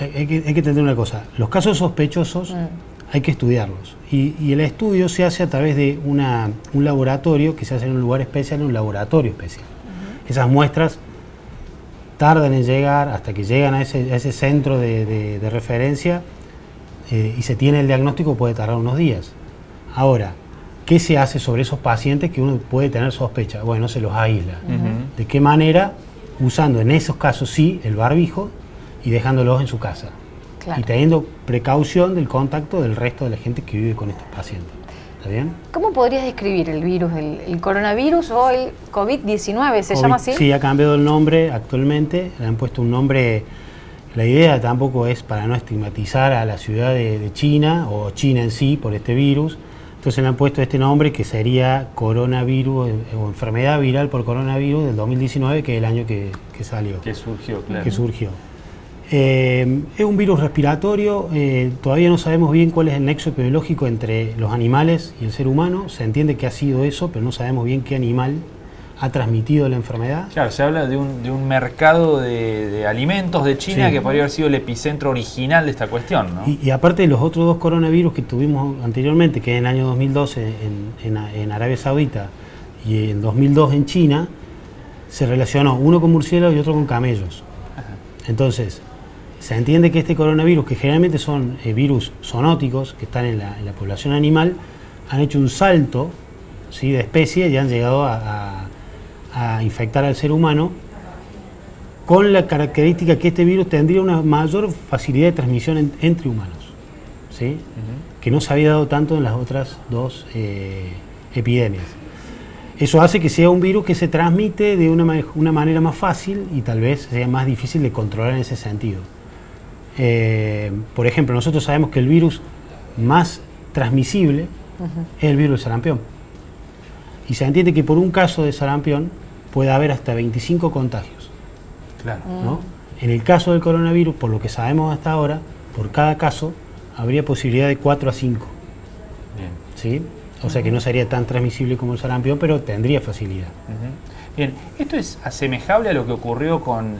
hay que entender una cosa. Los casos sospechosos hay que estudiarlos. Y el estudio se hace a través de un laboratorio que se hace en un lugar especial, en un laboratorio especial. Esas muestras tardan en llegar hasta que llegan a ese centro de referencia y se tiene el diagnóstico, puede tardar unos días. Ahora, ¿qué se hace sobre esos pacientes que uno puede tener sospecha? Bueno, se los aísla. ¿De qué manera? Usando en esos casos sí el barbijo y dejándolos en su casa. Claro. Y teniendo precaución del contacto del resto de la gente que vive con estos pacientes. ¿Está bien? ¿Cómo podrías describir el virus, el coronavirus o el COVID-19? ¿Se llama así? Sí, ha cambiado el nombre actualmente, le han puesto un nombre. La idea tampoco es para no estigmatizar a la ciudad de China o China en sí por este virus. Entonces le han puesto este nombre que sería coronavirus o enfermedad viral por coronavirus del 2019, que es el año que salió. Que surgió, claro. Que surgió. Es un virus respiratorio, todavía no sabemos bien cuál es el nexo epidemiológico entre los animales y el ser humano. Se entiende que ha sido eso, pero no sabemos bien qué animal ha transmitido la enfermedad. Claro, se habla de un mercado de alimentos de China que podría haber sido el epicentro original de esta cuestión, ¿no? Y aparte de los otros dos coronavirus que tuvimos anteriormente, que en el año 2012 en Arabia Saudita y en 2002 en China, se relacionó uno con murciélagos y otro con camellos. Entonces, se entiende que este coronavirus, que generalmente son virus zoonóticos que están en la población animal, han hecho un salto, ¿sí?, de especie y han llegado a infectar al ser humano, con la característica que este virus tendría una mayor facilidad de transmisión entre humanos, ¿sí? Que no se había dado tanto en las otras dos epidemias. Eso hace que sea un virus que se transmite de una manera más fácil y tal vez sea más difícil de controlar en ese sentido. Por ejemplo, nosotros sabemos que el virus más transmisible es el virus del sarampión. Y se entiende que por un caso de sarampión puede haber hasta 25 contagios. Claro. ¿No? En el caso del coronavirus, por lo que sabemos hasta ahora, por cada caso habría posibilidad de 4 a 5. Bien. ¿Sí? O sea que no sería tan transmisible como el sarampión, pero tendría facilidad. Bien, ¿esto es asemejable a lo que ocurrió con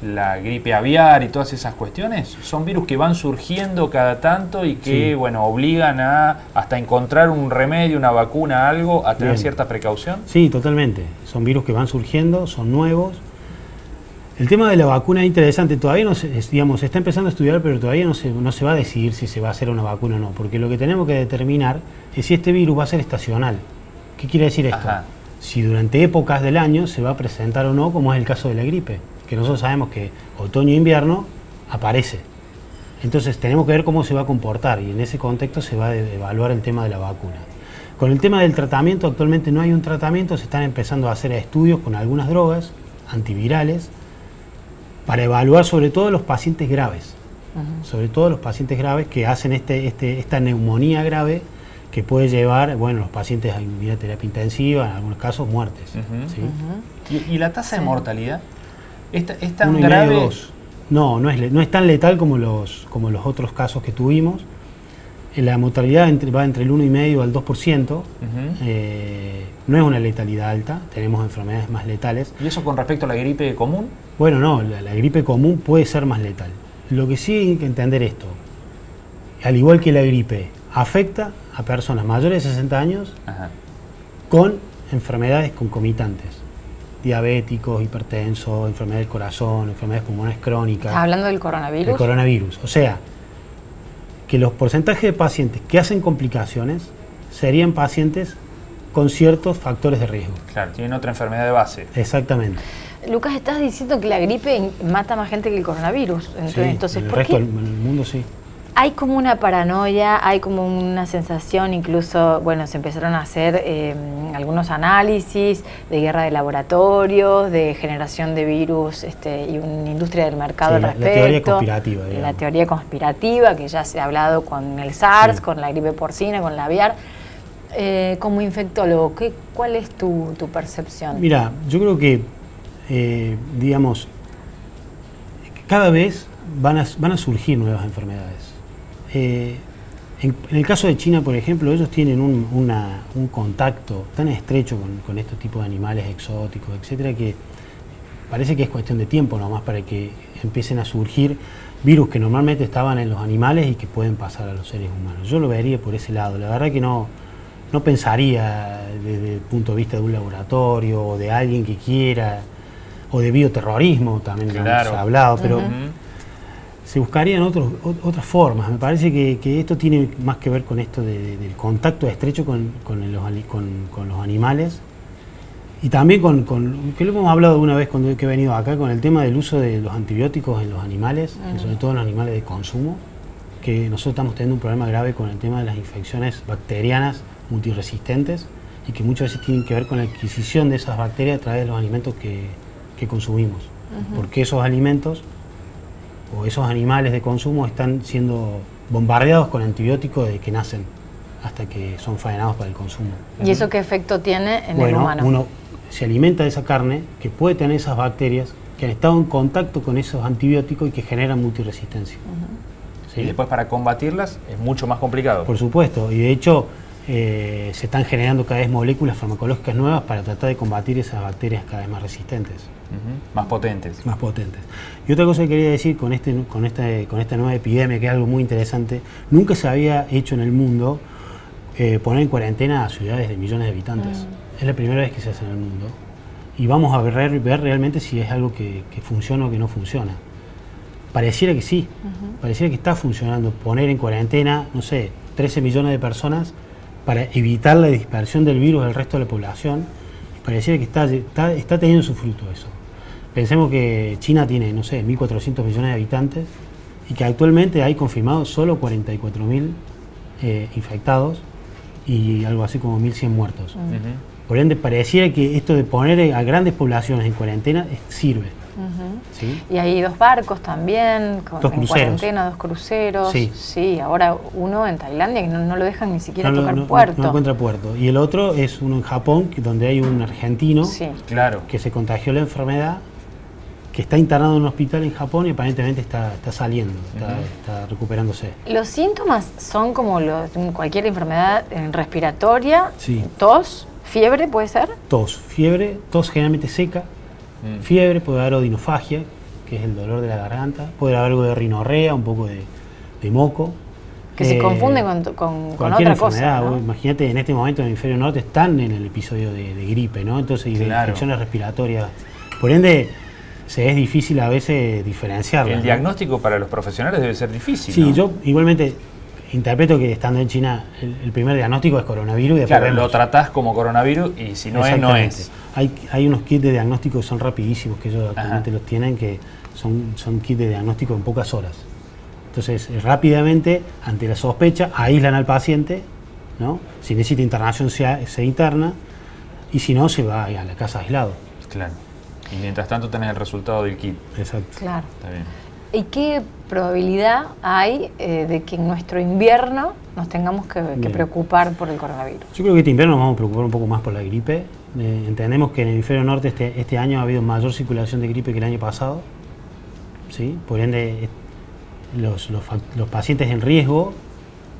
la gripe aviar y todas esas cuestiones? ¿Son virus que van surgiendo cada tanto y que, bueno, obligan hasta encontrar un remedio, una vacuna, algo, a tener cierta precaución? Sí, totalmente. Son virus que van surgiendo, son nuevos. El tema de la vacuna es interesante. Todavía no se, digamos, se está empezando a estudiar, pero todavía no se va a decidir si se va a hacer una vacuna o no. Porque lo que tenemos que determinar es si este virus va a ser estacional. ¿Qué quiere decir esto? Si durante épocas del año se va a presentar o no, como es el caso de la gripe, que nosotros sabemos que otoño e invierno aparece. Entonces tenemos que ver cómo se va a comportar y en ese contexto se va a evaluar el tema de la vacuna. Con el tema del tratamiento, actualmente no hay un tratamiento, se están empezando a hacer estudios con algunas drogas antivirales para evaluar sobre todo los pacientes graves, sobre todo los pacientes graves que hacen esta neumonía grave, que puede llevar, bueno, los pacientes a terapia intensiva, en algunos casos muertes. ¿Sí? ¿Y la tasa de mortalidad? ¿Es tan 1,5, grave? 2. No es tan letal como los otros casos que tuvimos. La mortalidad va entre el 1,5 al 2%. No es una letalidad alta, tenemos enfermedades más letales. ¿Y eso con respecto a la gripe común? Bueno, no, la gripe común puede ser más letal. Lo que sí hay que entender esto, al igual que la gripe, afecta a personas mayores de 60 años con enfermedades concomitantes, diabéticos, hipertensos, enfermedades del corazón, enfermedades pulmonares crónicas. ¿Estás hablando del coronavirus? El coronavirus. O sea, que los porcentajes de pacientes que hacen complicaciones serían pacientes con ciertos factores de riesgo. Claro, tienen otra enfermedad de base. Exactamente. Lucas, estás diciendo que la gripe mata más gente que el coronavirus. Entonces, en el ¿por resto qué? del mundo sí. Hay como una paranoia, hay como una sensación, incluso, bueno, se empezaron a hacer algunos análisis de guerra de laboratorios, de generación de virus y una industria del mercado al respecto. La teoría conspirativa, digamos. La teoría conspirativa, que ya se ha hablado con el SARS, con la gripe porcina, con la aviar. Como infectólogo, ¿cuál es tu percepción? Mira, yo creo que, digamos, cada vez van a surgir nuevas enfermedades. En el caso de China, por ejemplo, ellos tienen un contacto tan estrecho con estos tipos de animales exóticos, etcétera, que parece que es cuestión de tiempo nomás para que empiecen a surgir virus que normalmente estaban en los animales y que pueden pasar a los seres humanos. Yo lo vería por ese lado. La verdad que no pensaría desde el punto de vista de un laboratorio o de alguien que quiera, o de bioterrorismo también, claro, se ha hablado, pero se buscarían otras formas. Me parece que esto tiene más que ver con esto del contacto estrecho con los animales, y también que lo hemos hablado una vez cuando he venido acá, con el tema del uso de los antibióticos en los animales, sobre todo en los animales de consumo, que nosotros estamos teniendo un problema grave con el tema de las infecciones bacterianas multiresistentes, y que muchas veces tienen que ver con la adquisición de esas bacterias a través de los alimentos que consumimos. Porque esos alimentos o esos animales de consumo están siendo bombardeados con antibióticos desde que nacen hasta que son faenados para el consumo. ¿Y eso qué efecto tiene en el humano? Uno se alimenta de esa carne que puede tener esas bacterias que han estado en contacto con esos antibióticos y que generan multiresistencia. ¿Sí? Y después para combatirlas es mucho más complicado. Por supuesto, y de hecho se están generando cada vez moléculas farmacológicas nuevas para tratar de combatir esas bacterias cada vez más resistentes. Más potentes. Más potentes. Y otra cosa que quería decir con esta nueva epidemia, que es algo muy interesante, nunca se había hecho en el mundo poner en cuarentena a ciudades de millones de habitantes. Es la primera vez que se hace en el mundo. Y vamos a ver realmente si es algo que funciona o que no funciona. Pareciera que sí, pareciera que está funcionando poner en cuarentena, no sé, 13 millones de personas para evitar la dispersión del virus del resto de la población. Pareciera que está teniendo su fruto eso. Pensemos que China tiene, no sé, 1.400 millones de habitantes y que actualmente hay confirmados solo 44.000 infectados y algo así como 1.100 muertos. Por ende, pareciera que esto de poner a grandes poblaciones en cuarentena sirve. ¿Sí? Y hay 2 barcos también, en cuarentena, 2 cruceros. Sí. Ahora uno en Tailandia que no lo dejan ni siquiera tocar puerto. No encuentra puerto. Y el otro es uno en Japón, donde hay un argentino claro, que se contagió la enfermedad, que está internado en un hospital en Japón y aparentemente está saliendo, está recuperándose. Los síntomas son como cualquier enfermedad respiratoria, Sí. tos, fiebre, ¿puede ser? Tos generalmente seca, fiebre, puede haber odinofagia, que es el dolor de la garganta, puede haber algo de rinorrea, un poco de moco. Que se confunde con otra cosa, ¿no? Imagínate, en este momento en el hemisferio norte están en el episodio de gripe, ¿no? Entonces, y de infecciones respiratorias. Por ende, es difícil a veces diferenciarlo. El diagnóstico para los profesionales debe ser difícil. Sí, ¿no? yo igualmente interpreto que estando en China el primer diagnóstico es coronavirus. Y claro, lo tratás como coronavirus y si no es, no es. Hay unos kits de diagnóstico que son rapidísimos, que ellos actualmente los tienen, que son kits de diagnóstico en pocas horas. Entonces, rápidamente, ante la sospecha, aíslan al paciente, ¿no? Si necesita internación, se interna, y si no, se va a la casa aislado. Claro. Y mientras tanto tenés el resultado del kit. Exacto. Claro. Está bien. ¿Y qué probabilidad hay de que en nuestro invierno nos tengamos que preocupar por el coronavirus? Yo creo que este invierno nos vamos a preocupar un poco más por la gripe. Entendemos que en el hemisferio norte este año ha habido mayor circulación de gripe que el año pasado. ¿Sí? Por ende, los pacientes en riesgo,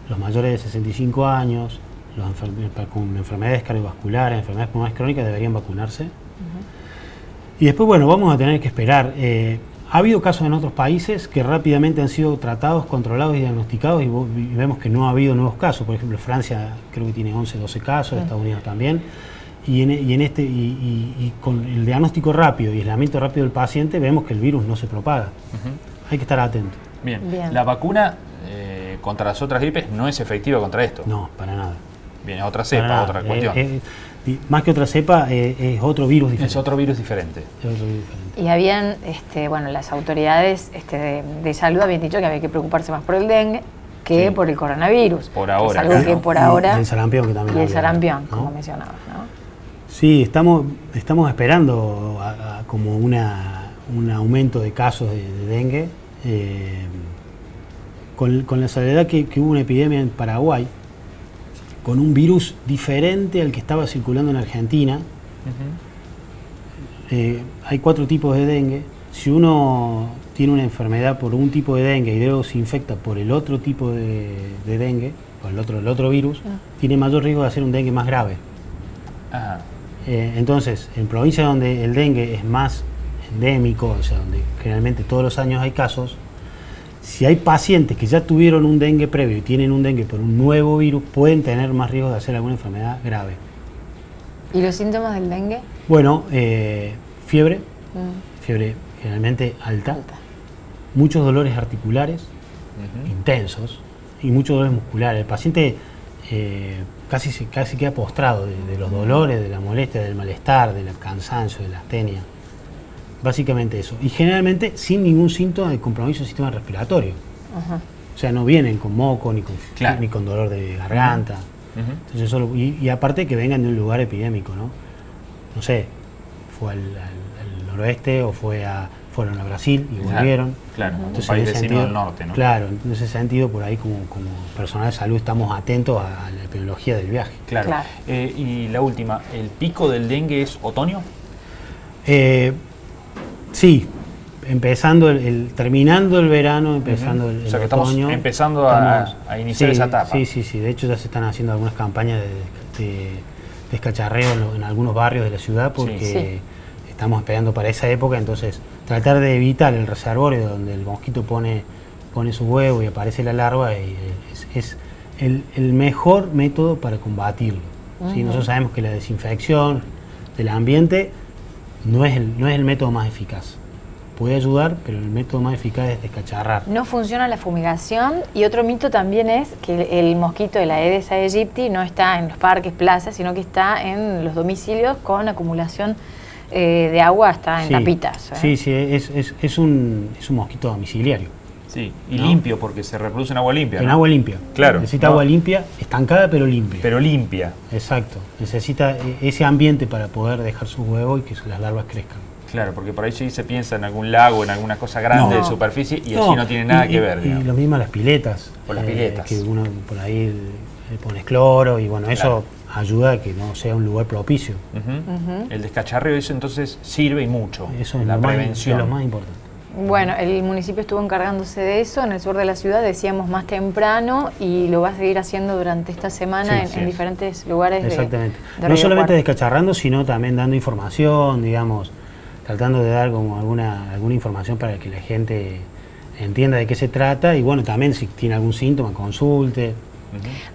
los mayores de 65 años, con enfermedades cardiovasculares, enfermedades pulmonares crónicas, deberían vacunarse. Y después, bueno, vamos a tener que esperar. Ha habido casos en otros países que rápidamente han sido tratados, controlados y diagnosticados, y vemos que no ha habido nuevos casos. Por ejemplo, Francia creo que tiene 11, 12 casos, Estados Unidos también. Y con el diagnóstico rápido y aislamiento rápido del paciente, vemos que el virus no se propaga. Hay que estar atentos. Bien. La vacuna contra las otras gripes no es efectiva contra esto. No, para nada. Bien, es otra cepa, otra cuestión. Más que otra cepa, es otro virus diferente. Es otro virus diferente. Y habían, las autoridades de salud habían dicho que había que preocuparse más por el dengue que por el coronavirus. Por ahora. Es algo que por ahora... Y el sarampión, que también. Y el sarampión, ¿no? como mencionabas, ¿no? Sí, estamos esperando como un aumento de casos de dengue, con la salvedad que hubo una epidemia en Paraguay, con un virus diferente al que estaba circulando en Argentina. Hay 4 tipos de dengue. Si uno tiene una enfermedad por un tipo de dengue y luego se infecta por el otro tipo de dengue, por el otro virus, tiene mayor riesgo de hacer un dengue más grave. Entonces, en provincias donde el dengue es más endémico, o sea, donde generalmente todos los años hay casos, si hay pacientes que ya tuvieron un dengue previo y tienen un dengue por un nuevo virus, pueden tener más riesgo de hacer alguna enfermedad grave. ¿Y los síntomas del dengue? Bueno, fiebre generalmente alta, muchos dolores articulares intensos y muchos dolores musculares. El paciente casi queda postrado de los dolores, de la molestia, del malestar, del cansancio, de la astenia. Básicamente eso. Y generalmente sin ningún síntoma de compromiso del sistema respiratorio. O sea, no vienen con moco ni con dolor de garganta. Entonces y aparte que vengan de un lugar epidémico, ¿no? No sé, fue al noroeste o fueron a Brasil y volvieron. Claro, entonces, un país vecino del norte, ¿no? Claro, en ese sentido, por ahí como personal de salud estamos atentos a la epidemiología del viaje. Claro. Y la última, ¿el pico del dengue es otoño? Sí, terminando el verano, empezando el o sea que otoño. Estamos empezando a iniciar esa etapa. Sí. De hecho ya se están haciendo algunas campañas de descacharreo en algunos barrios de la ciudad porque estamos esperando para esa época, entonces tratar de evitar el reservorio donde el mosquito pone su huevo y aparece la larva es el mejor método para combatirlo. ¿Sí? Nosotros sabemos que la desinfección del ambiente no es el método más eficaz. Puede ayudar, pero el método más eficaz es descacharrar. No funciona la fumigación y otro mito también es que el mosquito de la Aedes aegypti no está en los parques, plazas, sino que está en los domicilios con acumulación de agua, está en tapitas. Sí, es un mosquito domiciliario. Sí, y limpio porque se reproduce en agua limpia. En ¿no? agua limpia. Claro. Necesita agua limpia, estancada pero limpia. Pero limpia. Exacto. Necesita ese ambiente para poder dejar sus huevos y que las larvas crezcan. Claro, porque por ahí sí se piensa en algún lago, en alguna cosa grande de superficie y allí no tiene nada que ver. Y lo mismo las piletas. O las piletas. Que uno por ahí le pones cloro y bueno, eso ayuda a que no sea un lugar propicio. El descacharreo, eso entonces sirve y mucho. Eso es la prevención. Es lo más importante. Bueno, el municipio estuvo encargándose de eso en el sur de la ciudad, decíamos más temprano, y lo va a seguir haciendo durante esta semana en diferentes lugares. Exactamente. de No solamente Cuarto. descacharrando, sino también dando información, digamos, tratando de dar como alguna información para que la gente entienda de qué se trata y bueno, también si tiene algún síntoma, consulte.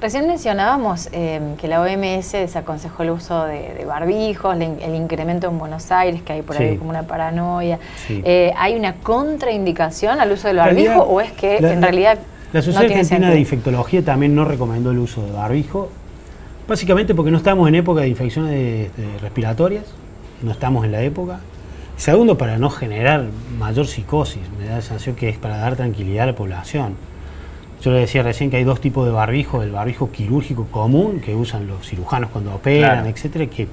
Recién mencionábamos que la OMS desaconsejó el uso de barbijos, el incremento en Buenos Aires, que hay por ahí como una paranoia. Sí. ¿Hay una contraindicación al uso del barbijo o es que en realidad la Sociedad no tiene Argentina sentido? de Infectología también no recomendó el uso de barbijo, básicamente porque no estamos en época de infecciones respiratorias, no estamos en la época. Segundo, para no generar mayor psicosis, me da la sensación que es para dar tranquilidad a la población. Yo le decía recién que hay dos tipos de barbijo, el barbijo quirúrgico común, que usan los cirujanos cuando operan, etcétera, que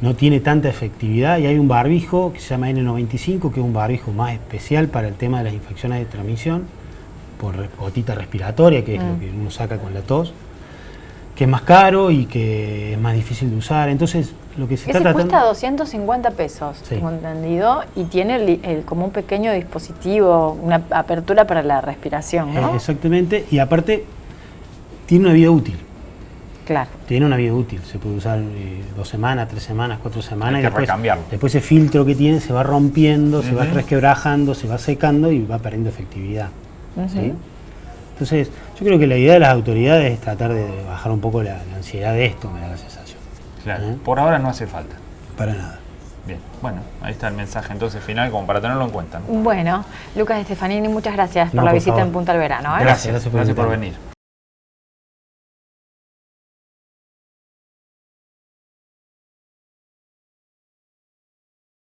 no tiene tanta efectividad, y hay un barbijo que se llama N95, que es un barbijo más especial para el tema de las infecciones de transmisión, por otita respiratoria, que es lo que uno saca con la tos, que es más caro y que es más difícil de usar. Entonces, lo que se está tratando... cuesta 250 pesos, tengo entendido, y tiene como un pequeño dispositivo, una apertura para la respiración, ¿no? Exactamente, y aparte tiene una vida útil. Claro. Tiene una vida útil, se puede usar 2 semanas, 3 semanas, 4 semanas, Hay que recambiarlo. Después ese filtro que tiene se va rompiendo, se va resquebrajando, se va secando y va perdiendo efectividad. ¿Sí? Entonces, yo creo que la idea de las autoridades es tratar de bajar un poco la ansiedad de esto, me da la sensación. Claro, por ahora no hace falta. Para nada. Bien, bueno, ahí está el mensaje entonces final como para tenerlo en cuenta, ¿no? Bueno, Lucas Stefanini, muchas gracias por la visita en Punta al Verano. Gracias Gracias por venir.